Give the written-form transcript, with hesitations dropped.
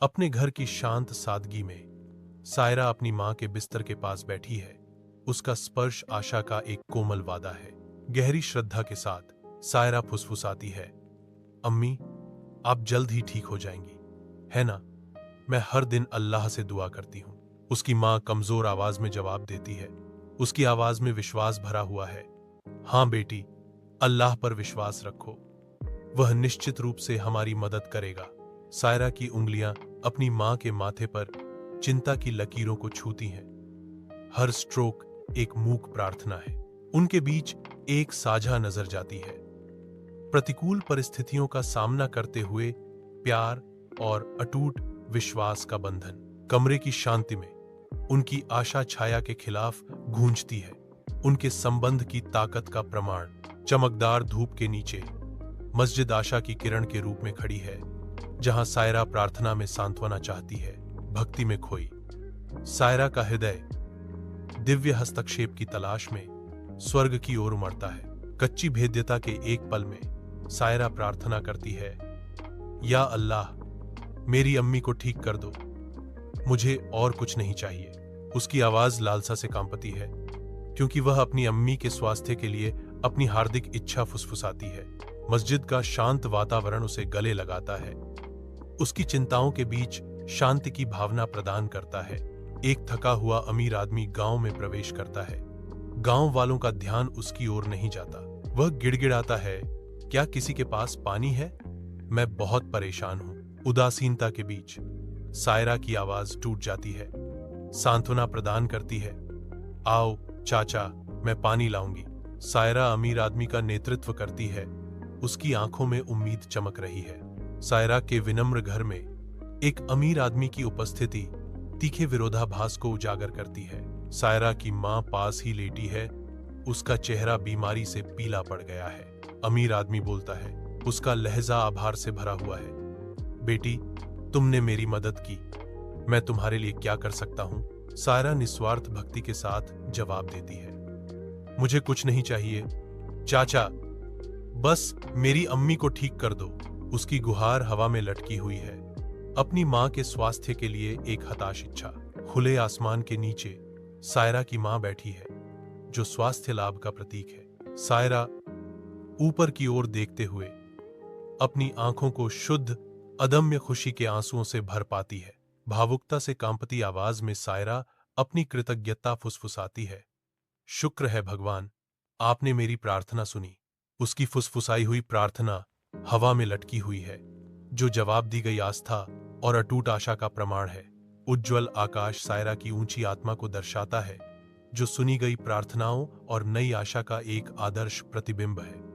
अपने घर की शांत सादगी में सायरा अपनी मां के बिस्तर के पास बैठी है। उसका स्पर्श आशा का एक कोमल वादा है। गहरी श्रद्धा के साथ सायरा फुसफुसाती है, अम्मी, आप जल्द ही ठीक हो जाएंगी, है ना? मैं हर दिन अल्लाह से दुआ करती हूं। उसकी मां कमजोर आवाज में जवाब देती है। उसकी आवाज में विश्वास भरा हुआ है। हां बेटी, अल्लाह पर विश्वास रखो, वह निश्चित रूप से हमारी मदद करेगा। सायरा की उंगलियां अपनी मां के माथे पर चिंता की लकीरों को छूती हैं। हर स्ट्रोक एक मूक प्रार्थना है। उनके बीच एक साझा नजर जाती है, प्रतिकूल परिस्थितियों का सामना करते हुए प्यार और अटूट विश्वास का बंधन। कमरे की शांति में उनकी आशा छाया के खिलाफ गूंजती है। उनके संबंध की ताकत का प्रमाण चमकदार धूप के नीचे मस्जिद आशा की किरण के रूप में खड़ी है, जहां सायरा प्रार्थना में सांत्वना चाहती है, भक्ति में खोई। सायरा का हृदय दिव्य हस्तक्षेप की तलाश में स्वर्ग की ओर उमड़ता है। कच्ची भेद्यता के एक पल में सायरा प्रार्थना करती है, या अल्लाह, मेरी अम्मी को ठीक कर दो, मुझे और कुछ नहीं चाहिए। उसकी आवाज लालसा से कांपती है, क्योंकि वह अपनी अम्मी के स्वास्थ्य के लिए अपनी हार्दिक इच्छा फुसफुसाती है। मस्जिद का शांत वातावरण उसे गले लगाता है, उसकी चिंताओं के बीच शांति की भावना प्रदान करता है। एक थका हुआ अमीर आदमी गांव में प्रवेश करता है। गांव वालों का ध्यान उसकी ओर नहीं जाता। वह गिड़गिड़ाता है, क्या किसी के पास पानी है? मैं बहुत परेशान हूं। उदासीनता के बीच सायरा की आवाज टूट जाती है, सांत्वना प्रदान करती है, आओ चाचा, मैं पानी लाऊंगी। सायरा अमीर आदमी का नेतृत्व करती है। उसकी आंखों में उम्मीद चमक रही है। सायरा के विनम्र घर में एक अमीर आदमी की उपस्थिति तीखे विरोधाभास को उजागर करती है। सायरा की मां पास ही लेटी है। उसका चेहरा बीमारी से पीला पड़ गया है। अमीर आदमी बोलता है, उसका लहजा आभार से भरा हुआ है, बेटी, तुमने मेरी मदद की, मैं तुम्हारे लिए क्या कर सकता हूं? सायरा निस्वार्थ भक्ति के साथ जवाब देती है, मुझे कुछ नहीं चाहिए चाचा, बस मेरी अम्मी को ठीक कर दो। उसकी गुहार हवा में लटकी हुई है, अपनी मां के स्वास्थ्य के लिए एक हताश इच्छा। खुले आसमान के नीचे सायरा की मां बैठी है, जो स्वास्थ्य लाभ का प्रतीक है। सायरा ऊपर की ओर देखते हुए अपनी आंखों को शुद्ध अदम्य खुशी के आंसुओं से भर पाती है। भावुकता से कांपती आवाज में सायरा अपनी कृतज्ञता फुसफुसाती है, शुक्र है भगवान, आपने मेरी प्रार्थना सुनी। उसकी फुसफुसाई हुई प्रार्थना हवा में लटकी हुई है, जो जवाब दी गई आस्था और अटूट आशा का प्रमाण है। उज्ज्वल आकाश सायरा की ऊंची आत्मा को दर्शाता है, जो सुनी गई प्रार्थनाओं और नई आशा का एक आदर्श प्रतिबिंब है।